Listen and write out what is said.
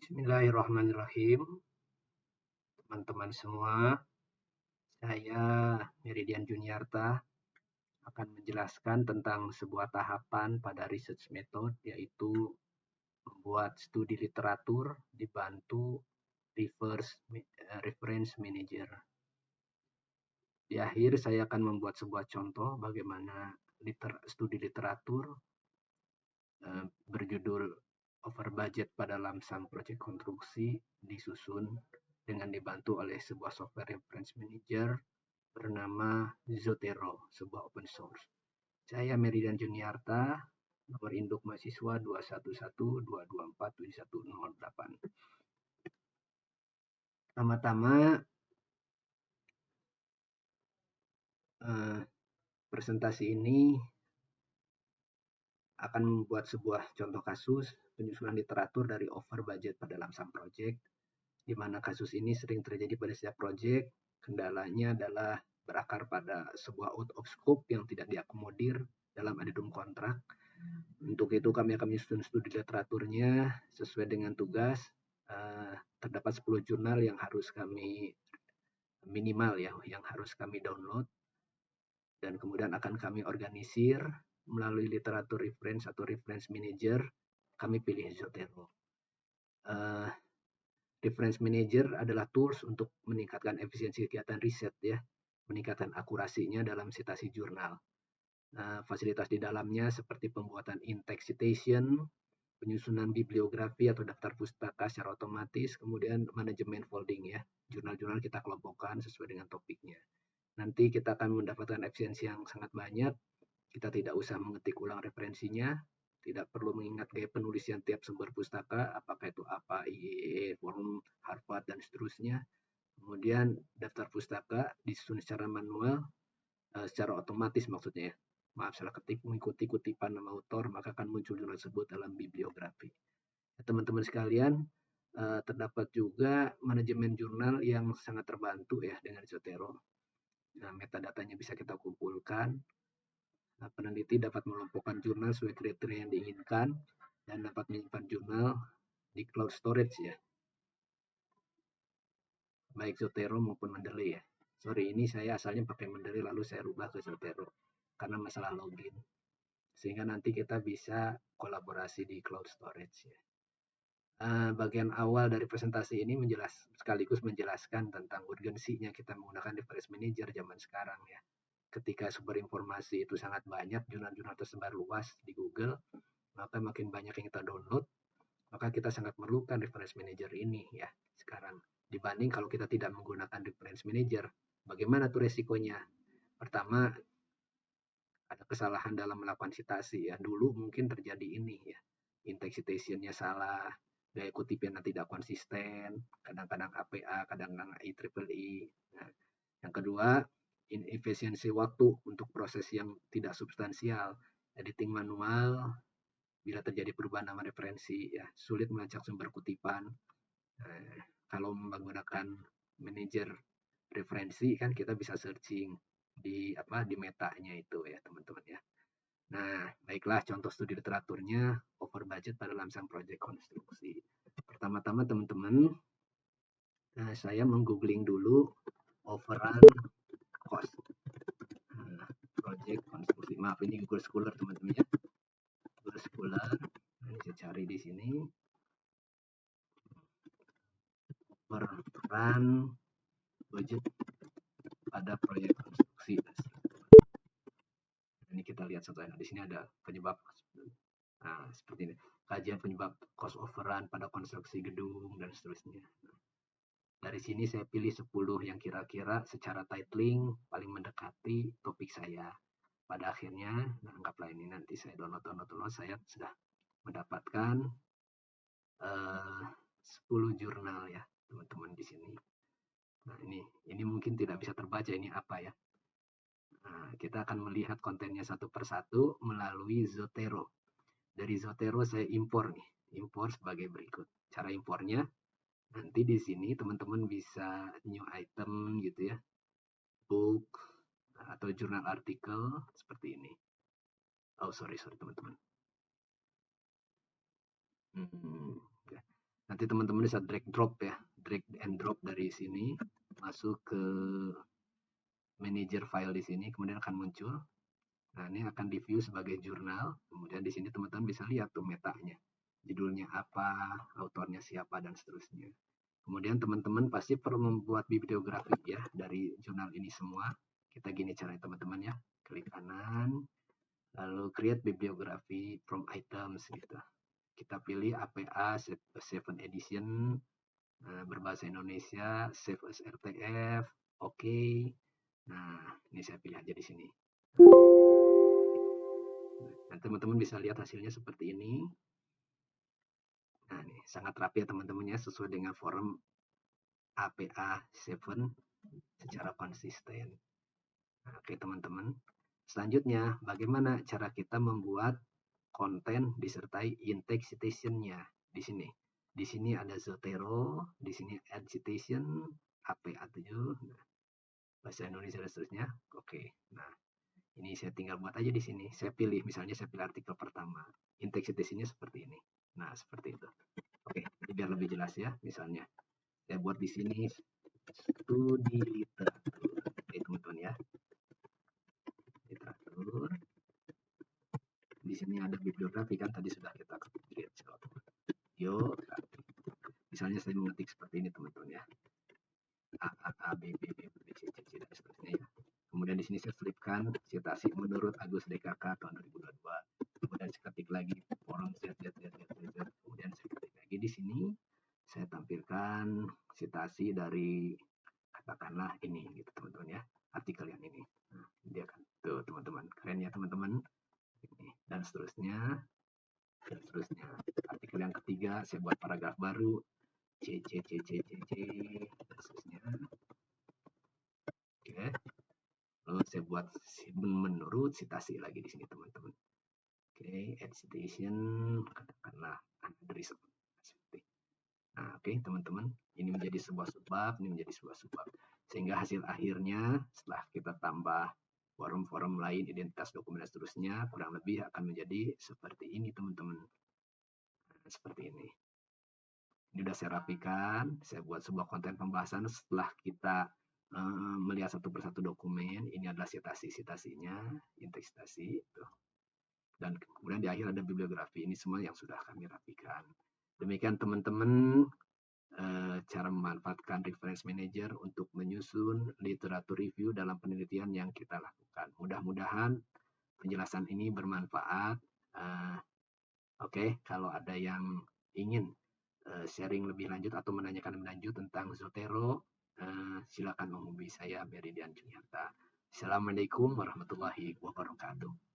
Bismillahirrahmanirrahim, teman-teman semua. Saya Meridian Juniarta akan menjelaskan tentang sebuah tahapan pada research method, yaitu membuat studi literatur dibantu reference manager. Di akhir saya akan membuat sebuah contoh bagaimana studi literatur berjudul over budget pada lamsam proyek konstruksi disusun dengan dibantu oleh sebuah software reference manager bernama Zotero, sebuah open source. Saya Meridian Juniarta, nomor induk mahasiswa 21122247108. Pertama-tama, presentasi ini akan membuat sebuah contoh kasus penyusunan literatur dari over budget pada lamsam project, di mana kasus ini sering terjadi pada setiap project. Kendalanya adalah berakar pada sebuah out of scope yang tidak diakomodir dalam adendum kontrak. Untuk itu kami akan menyusun studi literaturnya sesuai dengan tugas. Terdapat 10 jurnal yang harus kami minimal ya, yang harus kami download, dan kemudian akan kami organisir melalui literatur reference atau reference manager. Kami pilih Zotero. Reference manager adalah tools untuk meningkatkan efisiensi kegiatan riset ya, meningkatkan akurasinya dalam citasi jurnal. Fasilitas di dalamnya seperti pembuatan in-text citation, penyusunan bibliografi atau daftar pustaka secara otomatis, kemudian manajemen folding ya. Jurnal-jurnal kita kelompokkan sesuai dengan topiknya. Nanti kita akan mendapatkan efisiensi yang sangat banyak. Kita tidak usah mengetik ulang referensinya, tidak perlu mengingat gaya penulisan tiap sumber pustaka, apakah itu APA, IEEE, Forum, Harvard, dan seterusnya. Kemudian daftar pustaka disusun secara manual, secara otomatis maksudnya ya. Maaf, salah ketik, mengikuti kutipan nama autor, maka akan muncul jurnal tersebut dalam bibliografi. Teman-teman sekalian, terdapat juga manajemen jurnal yang sangat terbantu ya dengan Zotero. Metadatanya bisa kita kumpulkan. Peneliti dapat mengelompokkan jurnal sesuai kriteria yang diinginkan dan dapat menyimpan jurnal di cloud storage ya, baik Zotero maupun Mendeley ya. Sorry, ini saya asalnya pakai Mendeley lalu saya rubah ke Zotero karena masalah login, sehingga nanti kita bisa kolaborasi di cloud storage ya. Bagian awal dari presentasi ini sekaligus menjelaskan tentang urgensinya kita menggunakan reference manager zaman sekarang ya. Ketika sumber informasi itu sangat banyak, jurnal-jurnal tersebar luas di Google, maka makin banyak yang kita download, maka kita sangat memerlukan reference manager ini ya sekarang. Dibanding kalau kita tidak menggunakan reference manager, bagaimana tuh resikonya? Pertama, ada kesalahan dalam melakukan citasi ya. Dulu mungkin terjadi ini ya, in-text citation-nya salah, gaya kutipnya tidak konsisten, kadang-kadang APA, kadang-kadang IEEE. Nah, yang kedua, inefisiensi waktu untuk proses yang tidak substansial, editing manual, bila terjadi perubahan nama referensi, ya sulit melacak sumber kutipan. Kalau menggunakan manajer referensi kan kita bisa searching di metanya itu ya teman-teman ya. Nah, baiklah contoh studi literaturnya over budget pada lamsam proyek konstruksi. Pertama-tama teman-teman, saya menggoogling dulu overrun cost project konstruksi. Maaf, ini Google Scholar teman-teman ya. Google Scholar. Ini saya cari di sini. Overrun budget pada proyek konstruksi. Ini kita lihat contohnya. Di sini ada penyebab. Nah, seperti ini. Kajian penyebab cost overrun pada konstruksi gedung dan seterusnya. Dari sini saya pilih 10 yang kira-kira secara titling paling mendekati topik saya. Pada akhirnya, anggaplah ini nanti saya download, saya sudah mendapatkan 10 jurnal ya, teman-teman di sini. Nah, ini mungkin tidak bisa terbaca ini apa ya. Nah, kita akan melihat kontennya satu persatu melalui Zotero. Dari Zotero saya impor sebagai berikut. Cara impornya, nanti di sini teman-teman bisa new item gitu ya, book atau jurnal artikel seperti ini. Oh sorry teman-teman. Nanti teman-teman bisa drag and drop dari sini masuk ke manager file di sini, kemudian akan muncul. Nah, ini akan di view sebagai jurnal. Kemudian di sini teman-teman bisa lihat tuh metanya. Judulnya apa, autornya siapa, dan seterusnya. Kemudian teman-teman pasti perlu membuat bibliografi ya dari jurnal ini semua. Kita gini caranya teman-teman ya. Klik kanan, lalu create bibliografi from items gitu. Kita pilih APA 7 edition, berbahasa Indonesia, save as RTF, oke. Nah, ini saya pilih aja di sini. Nah, teman-teman bisa lihat hasilnya seperti ini. Nah, ini sangat rapi ya teman-teman ya, sesuai dengan forum APA 7 secara konsisten. Nah, oke teman-teman. Selanjutnya, bagaimana cara kita membuat konten disertai in-text citation-nya di sini. Di sini ada Zotero, di sini add citation, APA7, nah, bahasa Indonesia dan seterusnya. Oke. Nah, ini saya tinggal buat aja di sini. Saya pilih, misalnya saya pilih artikel pertama. In-text citation-nya seperti ini. Nah, seperti itu. Oke, jadi biar lebih jelas ya. Misalnya, saya buat di sini studi literatur. Oke, teman-teman ya. Literatur. Di sini ada bibliografi kan tadi sudah kita create. Yuk, misalnya saya mengetik seperti ini teman-teman ya. A, A, A, B, B, B, B, C, C, C, dan seterusnya ya. Kemudian di sini saya selipkan citasi menurut Agus DKK tahun 2022. Kemudian saya ketik lagi forum Z, Z, Z, Z, Z. Kemudian saya ketik lagi di sini. Saya tampilkan citasi dari katakanlah ini gitu teman-teman ya. Artikel yang ini. Nah, dia kan tuh teman-teman. Keren ya teman-teman. Dan seterusnya. Dan seterusnya. Artikel yang ketiga saya buat paragraf baru. C, C, C, C, C, C, dan seterusnya. Oke. Lalu saya buat menurut citasi lagi di sini teman-teman. Oke, add citation, katakanlah under reason. Nah, oke teman-teman, ini menjadi sebuah subbab, ini menjadi sebuah subbab. Sehingga hasil akhirnya setelah kita tambah forum-forum lain, identitas dokumen dan seterusnya, kurang lebih akan menjadi seperti ini teman-teman. Nah, seperti ini. Ini sudah saya rapikan, saya buat sebuah konten pembahasan setelah kita melihat satu persatu dokumen. Ini adalah citasi-citasinya, inteks citasi. Dan kemudian di akhir ada bibliografi. Ini semua yang sudah kami rapikan. Demikian teman-teman cara memanfaatkan reference manager untuk menyusun literatur review dalam penelitian yang kita lakukan. Mudah-mudahan penjelasan ini bermanfaat. Oke, kalau ada yang ingin sharing lebih lanjut atau menanyakan lebih lanjut tentang Zotero, silakan menghubungi saya Meridian Juniarta. Assalamualaikum warahmatullahi wabarakatuh.